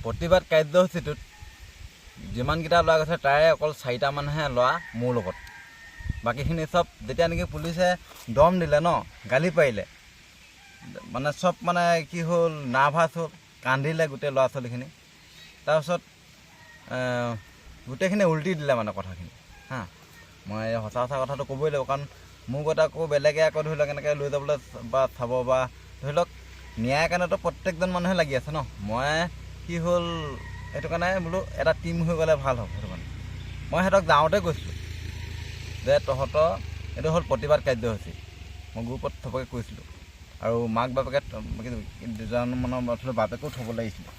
প্ৰতিবাদ কাৰ্যসূচীটোত যিমানকেইটা ল'ৰা গৈছে তাৰে অকল 4টা মানহে ল'ৰা মোৰ লগত। বাকীখিনি চব যেতিয়া নেকি পুলিচে দম দিলে ন, গালি পাৰিলে, মানে চব মানে কি হ'ল, নাৰ্ভাছ হ'ল, কান্দিলে গোটেই ল'ৰা ছোৱালীখিনি। তাৰপিছত গোটেইখিনি উল্টি দিলে মানে কথাখিনি হা। মই সঁচা কথাটো ক'বই লাগিব, কাৰণ মোৰ কথা আকৌ বেলেগে আকৌ ধৰি লওক এনেকৈ লৈ যাবলৈ বা চাব বা ধৰি লওক ন্যায়ৰ কাৰণেতো প্ৰত্যেকজন মানুহে লাগি আছে ন। মই কি হ'ল সেইটো কাৰণে বোলো এটা টীম হৈ গ'লে ভাল হ'ব। সেইটো কাৰণে মই সিহঁতক যাওঁতে কৈছিলোঁ যে তহঁতৰ এইটো হ'ল প্ৰতিবাদ কাৰ্যসূচী। মই গ্ৰুপত চবকে কৈছিলোঁ, আৰু মাক বাপেকে দুজনমানৰ বাপেকেও থ'ব লাগিছিলে।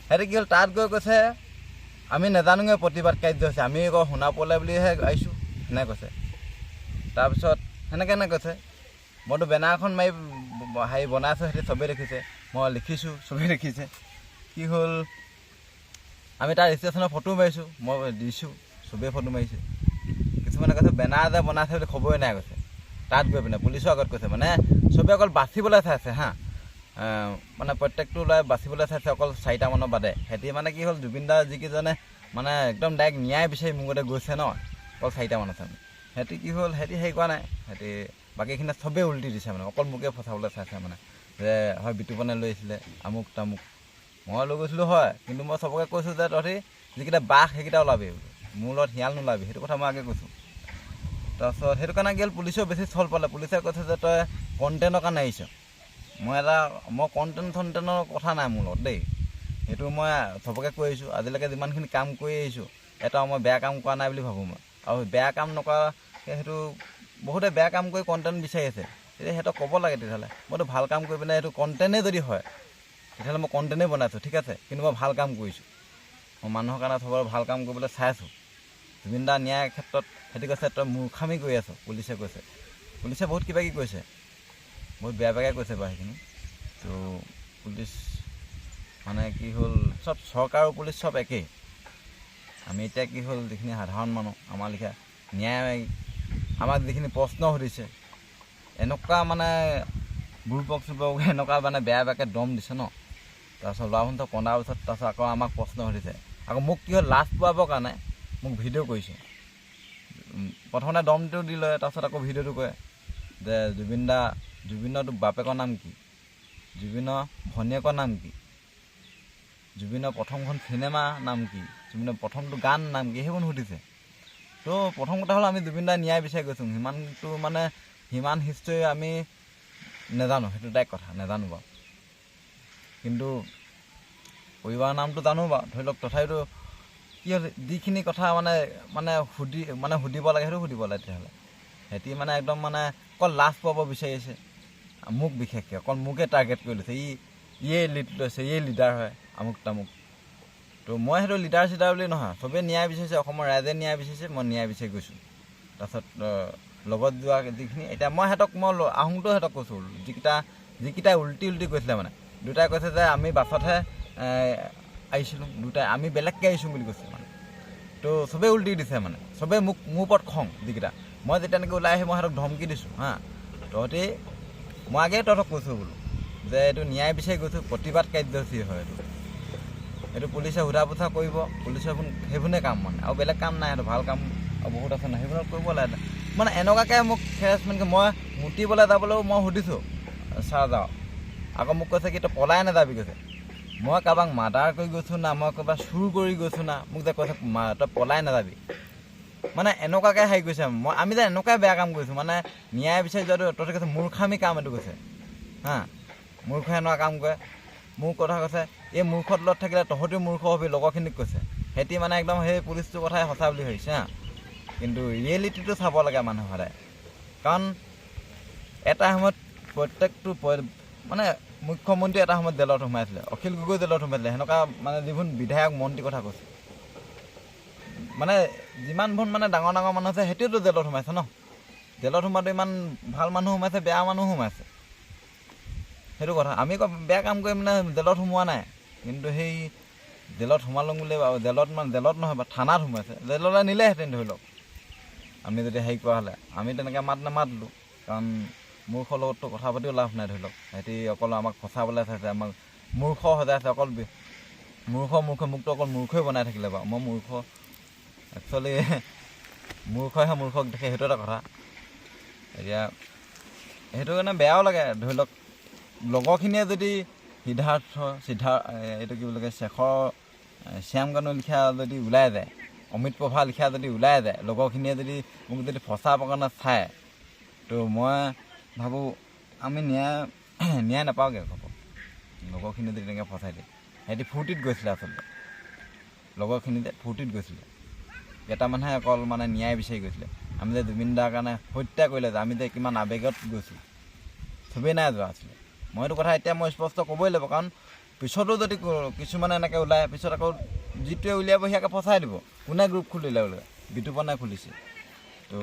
সিহঁতে কি হ'ল, তাত গৈ কৈছে আমি নাজানোগৈ প্ৰতিবাদ কাৰ্যসূচী, আমি আকৌ শুনা পোৱালে বুলিহে আহিছোঁ, সেনেকৈ কৈছে। তাৰপিছত সেনেকৈ কৈছে, মইতো বেনাৰ এখন মাৰি বনাইছোঁ, সিহঁতে চবেই দেখিছে, মই লিখিছোঁ, চবেই দেখিছে। কি হ'ল, আমি তাৰ ষ্টেচনৰ ফটো মাৰিছোঁ, মই দিছোঁ, চবেই ফটো মাৰিছে। কিছুমানে কৈছে বেনাৰ যে বনাইছে বুলি খবৰে নাই কৈছে। তাত গৈ পিনে পুলিচৰ আগত কৈছে, মানে চবেই অকল বাচিবলৈ চাইছে হা, মানে প্ৰত্যেকটো ল'ৰাই বাচিবলৈ চাইছে, অকল 4টা মানৰ বাদে। সিহঁতি মানে কি হ'ল, জুবিন দা যিকেইজনে মানে একদম ডাইৰেক্ট ন্যায় বিচাৰি মোৰ আগতে গৈছে ন, অকল 4টা মান আছে। সিহঁতি কি হ'ল, সিহঁতি হেৰি কৰা নাই, সিহঁতি বাকীখিনি চবেই উল্টি দিছে, মানে অকল মোকে ফচাবলৈ চাইছে, মানে যে হয় বিতুপনে লৈ আহিছিলে আমুক তামুক। মই লৈ গৈছিলোঁ হয়, কিন্তু মই চবকে কৈছোঁ যে তহঁতি যিকেইটা বাঘ সেইকেইটা ওলাবি, মোৰ লগত শিয়াল নোলাবি, সেইটো কথা মই আগে কৈছোঁ। তাৰপিছত সেইটো কাৰণে কি হ'ল, পুলিচেও বেছি চল পালে। পুলিচে কৈছে যে তই কণ্টেণ্টৰ কাৰণে আহিছ। মই কণ্টেণ্টৰ কথা নাই মোৰ লগত দেই, সেইটো মই চবকে কৈ আহিছোঁ। আজিলৈকে যিমানখিনি কাম কৰি আহিছোঁ, এটাও মই বেয়া কাম কৰা নাই বুলি ভাবোঁ মই। আৰু বেয়া কাম নকৰা সেইটো বহুতে বেয়া কাম কৰি কণ্টেণ্ট বিচাৰি আছে, তেতিয়া সিহঁতক ক'ব লাগে তেতিয়াহ'লে মইতো ভাল কাম কৰি পিনে সেইটো কণ্টেণ্টেই যদি হয় তেতিয়াহ'লে মই কণ্টেণ্টেই বনাইছোঁ, ঠিক আছে, কিন্তু মই ভাল কাম কৰিছোঁ। মই মানুহৰ কাৰণে চবৰে ভাল কাম কৰিবলৈ চাইছোঁ। জুবিন দা ন্যায়ৰ ক্ষেত্ৰত সিহঁতি কৈছে তই মূৰ্খামি কৰি আছ, পুলিচে কৈছে। পুলিচে বহুত কিবা কিবি কৈছে, বহুত বেয়া বেয়াকৈ কৈছে বাৰু সেইখিনি। তো পুলিচ মানে কি হ'ল, চব চৰকাৰ আৰু পুলিচ চব একেই। আমি এতিয়া কি হ'ল, যিখিনি সাধাৰণ মানুহ আমাৰ লিখা ন্যায়, আমাক যিখিনি প্ৰশ্ন সুধিছে, এনেকুৱা মানে গ্ৰুপক এনেকুৱা মানে বেয়া বেয়াকৈ দম দিছে ন। তাৰপিছত ল'ৰা মানুহটো কন্দাৰ পিছত তাৰপিছত আকৌ আমাক প্ৰশ্ন সুধিছে। আকৌ মোক কি হ'ল, লাজ পোৱাবৰ কাৰণে মোক ভিডিঅ' কৰিছে। প্ৰথমতে দমটো দি লয়, তাৰপিছত আকৌ ভিডিঅ'টো কৰে যে জুবিনৰ বাপেকৰ নাম কি, জুবিনৰ ভনীয়েকৰ নাম কি, জুবিনৰ প্ৰথমখন চিনেমা নাম কি, জুবিনৰ প্ৰথমটো গান নাম কি, সেইবোৰ সুধিছে। তো প্ৰথম কথা হ'ল আমি জুবিন দাৰ ন্যায় বিচাৰি গৈছোঁ। সিমানটো মানে সিমান হিষ্ট্ৰী আমি নাজানো, সেইটো ডাইৰেক্ট কথা, নাজানো বাৰু। কিন্তু পৰিবাৰৰ নামটো জানো বাৰু, ধৰি লওক। তথাপিতো কি হ'ল, যিখিনি কথা মানে সুধিব লাগে সেইটো সুধিব লাগে। তেতিয়াহ'লে সিহঁতি মানে একদম মানে অকল লাজ পাব বিচাৰিছে, মোক বিশেষকৈ অকল মোকে টাৰ্গেট কৰি লৈছে। ইয়ে লিড লৈছে, ইয়ে লিডাৰ হয় আমুক তামুক। তো মই সেইটো লিডাৰ চিডাৰ বুলি নহয়, চবেই ন্যায় বিচাৰিছে, অসমৰ ৰাইজে ন্যায় বিচাৰিছে, মই ন্যায় বিচাৰি গৈছোঁ। তাৰপিছত লগত যোৱা যিখিনি, এতিয়া মই আহোঁতেও সিহঁতক কৈছোঁ, যিকেইটাই উল্টি কৈছিলে, মানে দুটাই কৈছে যে আমি বাছতহে আহিছিলোঁ, দুটাই আমি বেলেগকৈ আহিছোঁ বুলি কৈছে মানে। তো চবেই উল্টি দিছে, মানে চবেই মোৰ ওপৰত খং। যিকেইটা মই যেতিয়া এনেকৈ ওলাই আহি মই সিহঁতক ধমকি দিছোঁ হা, মই আগেই তহঁতক কৈছোঁ বোলো যে এইটো ন্যায় বিচাৰি গৈছোঁ, প্ৰতিবাদ কাৰ্যসূচী হয় এইটো পুলিচে সোধা পোছা কৰিব, পুলিচৰ সেইবোৰে কাম, মানে আৰু বেলেগ কাম নাই। সেইটো ভাল কাম আৰু বহুত আছে নহয়, সেইবোৰত কৰিব লাগে। মানে এনেকুৱাকৈ মোক হেৰাছমেণ্ট, মই মুতিবলৈ যাবলৈও মই সুধিছোঁ ছাৰ যাওঁ, আকৌ মোক কৈছে কি তই পলাই নাযাবি কৈছে। মই কাৰোবাক মাৰ্ডাৰ কৰি গৈছোঁ না, মই কাৰোবাক চুৰ কৰি গৈছোঁ না, মোক যে কৈছে তই পলাই নাযাবি। মানে এনেকুৱাকৈ হেৰি কৰিছে, আমি যে এনেকুৱাই বেয়া কাম কৰিছোঁ, মানে ন্যায় বিচাৰি যোৱাটো তহঁতে কৈছে মূৰ্খামি কাম এইটো কৈছে হা। মূৰ্খই এনেকুৱা কাম কৰে, মোৰ কথা কৈছে এই মূৰ্খৰ তলত থাকিলে তহঁতেও মূৰ্খ হবি, লগৰখিনিক কৈছে। সিহঁতি মানে একদম সেই পুলিচটোৰ কথাই সঁচা বুলি ভাবিছে হা। কিন্তু ৰিয়েলিটিটো চাব লাগে মানুহে সদায়, কাৰণ এটা সময়ত প্ৰত্যেকটো মানে মুখ্যমন্ত্ৰী এটা সময়ত জেলত সোমাইছিলে, অখিল গগৈ জেলত সোমাইছিলে, সেনেকুৱা মানে যিবোৰ বিধায়ক মন্ত্ৰীৰ কথা কৈছে। মানে যিমানবোৰ মানে ডাঙৰ ডাঙৰ মানুহ আছে সেইটোৱেতো জেলত সোমাইছে ন। জেলত সোমাওঁতে ইমান ভাল মানুহ সোমাইছে, বেয়া মানুহ সোমাইছে, সেইটো কথা। আমি আকৌ বেয়া কাম কৰি মানে জেলত সোমোৱা নাই, কিন্তু সেই জেলত সোমালোঁ বুলি জেলত নহয় বা থানাত সোমাইছে, জেললৈ নিলেহেঁতেন ধৰি লওক। আমি যদি হেৰি কৰা হ'লে আমি তেনেকৈ নামাতিলোঁ, কাৰণ মূৰ্খৰ লগততো কথা পাতিও লাভ নাই ধৰি লওক। সিহঁতি অকল আমাক ফচাবলৈ চাইছে, আমাক মূৰ্খ সজাইছে, অকল মোকতো অকল মূৰ্খই বনাই থাকিলে বাৰু মই মূৰ্খ একচুৱেলি মূৰ্খহে মূৰ্খক দেখে সেইটো এটা কথা এতিয়া সেইটো কাৰণে বেয়াও লাগে ধৰি লওক লগৰখিনিয়ে যদি সিদ্ধাৰ্থ এইটো কি বুলি কয় শেখৰ শ্যামকানু লিখা যদি ওলাই যায় অমিত প্ৰভা লিখা যদি ওলাই যায় লগৰখিনিয়ে যদি মোক যদি ফচা প্ৰকাৰণে চায় তো মই ভাবোঁ আমি ন্যায় নাপাওঁগৈ হ'ব লগৰখিনি যদি তেনেকৈ ফচাই দিয়ে সিহঁতি ফূৰ্তিত গৈছিলে আচলতে লগৰখিনিতে ফূৰ্তিত গৈছিলে কেইটামানহে অকল মানে ন্যায় বিচাৰি গৈছিলে আমি যে জুবিন দাৰ কাৰণে হত্যা কৰিলে যে আমি যে কিমান আৱেগত গৈছিলোঁ চবেই নাই যোৱা আছিলে মই এইটো কথা এতিয়া মই স্পষ্ট ক'বই লাগিব কাৰণ পিছতো যদি কিছুমানে এনেকৈ ওলায় পিছত আকৌ যিটোৱে উলিয়াব সিয়াকে ফচাই দিব কোনে গ্ৰুপ খুলিলে বোলে বিতুপনে খুলিছে তো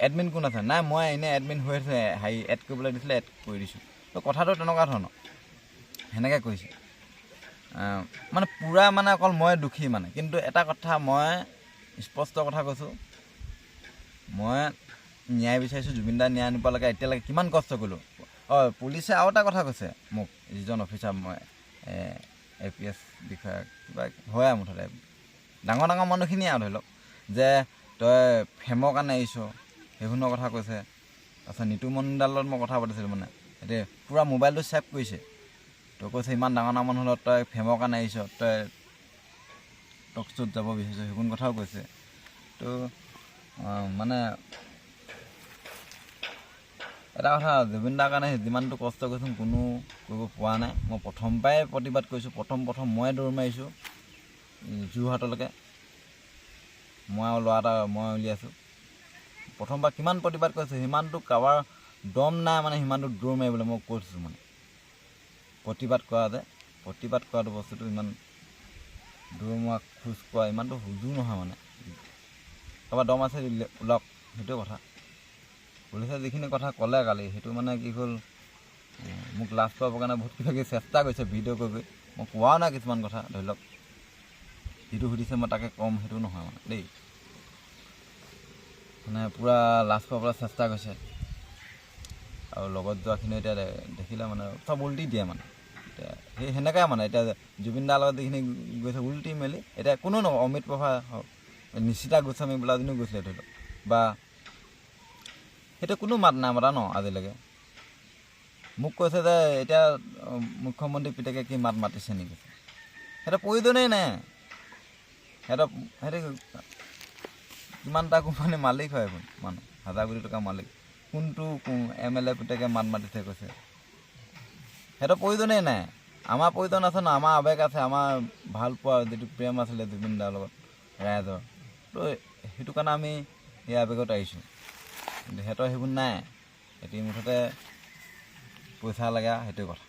এডমিন কোন আছে নাই মই এনেই এডমিন হৈ আছে হেৰি এড কৰিবলৈ দিছিলে এড কৰি দিছোঁ তো কথাটো তেনেকুৱা ধৰণৰ সেনেকৈ কৰিছে মানে পূৰা মানে অকল মই দুখী মানে কিন্তু এটা কথা মই স্পষ্ট কথা কৈছোঁ মই ন্যায় বিচাৰিছোঁ জুবিন দাৰ ন্যায় নোপোৱালৈকে এতিয়ালৈকে কিমান কষ্ট কৰিলোঁ পুলিচে আৰু এটা কথা কৈছে মোক যিজন অফিচাৰ মই APS বিষয়া কিবা হয় আৰু মুঠতে ডাঙৰ মানুহখিনিয়ে আৰু ধৰি লওক যে তই ফেমৰ কাৰণে আহিছ সেইবোৰৰ কথা কৈছে তাৰপিছত নিতু মণ্ডলত মই কথা পাতিছিলোঁ মানে এতিয়া পূৰা মোবাইলটো ছেভ কৰিছে তই কৈছে ইমান ডাঙৰ মানুহ হ'লত তই ফেমৰ কাৰণে আহিছ তই টক শ্ব'ত যাব বিচাৰিছ সেইবোৰ কথাও কৈছে তো মানে এটা কথা জুবিন দাৰ কাৰণে যিমানটো কষ্ট কৰিছোঁ কোনো কৰিব পৰা নাই মই প্ৰথম পৰাই প্ৰতিবাদ কৰিছোঁ প্ৰথম মই দৌৰ মাৰিছোঁ যোৰহাটলৈকে মই আৰু ল'ৰা এটা মই উলিয়াইছোঁ প্ৰথমবাৰ কিমান প্ৰতিবাদ কৰিছোঁ সিমানটো কাৰোবাৰ দম নাই মানে সিমানটো দৌৰ মাৰিবলৈ মই কৈছোঁ মানে প্ৰতিবাদ কৰাটো বস্তুটো ইমান দৌৰ মৰা খোজ কোৱা ইমানটো সুজু নহয় মানে কাৰোবাৰ দম আছে ওলাওক সেইটোৱে কথা পুলিচে যিখিনি কথা ক'লে কালি সেইটো মানে কি হ'ল মোক লাজ পাবৰ কাৰণে বহুত কিবাকিবি চেষ্টা কৰিছে ভিডিঅ' কৰি মই কোৱাও নাই কিছুমান কথা ধৰি লওক যিটো সুধিছে মই তাকে ক'ম সেইটো নহয় মানে দেই মানে পূৰা লাজ পাবলৈ চেষ্টা কৰিছে আৰু লগত যোৱাখিনি এতিয়া দেখিলে মানে চব উল্টি দিয়ে মানে এতিয়া সেনেকুৱাই মানে এতিয়া জুবিন দাৰ লগত যিখিনি গৈছে উল্টি মেলি এতিয়া কোনো নহয় অমিত প্ৰভা হওক নিশিতা গোস্বামী বোলাজনীও গৈছিলে ধৰি লওক বা সেইটো কোনো মাত নাই মতা ন আজিলৈকে মোক কৈছে যে এতিয়া মুখ্যমন্ত্ৰী পিতেকে কি মাত মাতিছে নেকি সেইটো প্ৰয়োজনেই নাই সিহঁতে কিমানটা কোম্পানী মালিক হয় মানুহ 1000 কোটি টকা মালিক কোনটো MLA পিতেকে মাত মাতিছে কৈছে সিহঁতৰ প্ৰয়োজনেই নাই আমাৰ প্ৰয়োজন আছে ন আমাৰ আৱেগ আছে আমাৰ ভাল পোৱা যিটো প্ৰেম আছিলে জুবিন দাৰ লগত ৰাইজৰ তো সেইটো কাৰণে আমি সেই আৱেগত আহিছোঁ কিন্তু সিহঁতৰ সেইবোৰ নাই এতিয়া মুঠতে পইচা লাগে সেইটোৱে কথা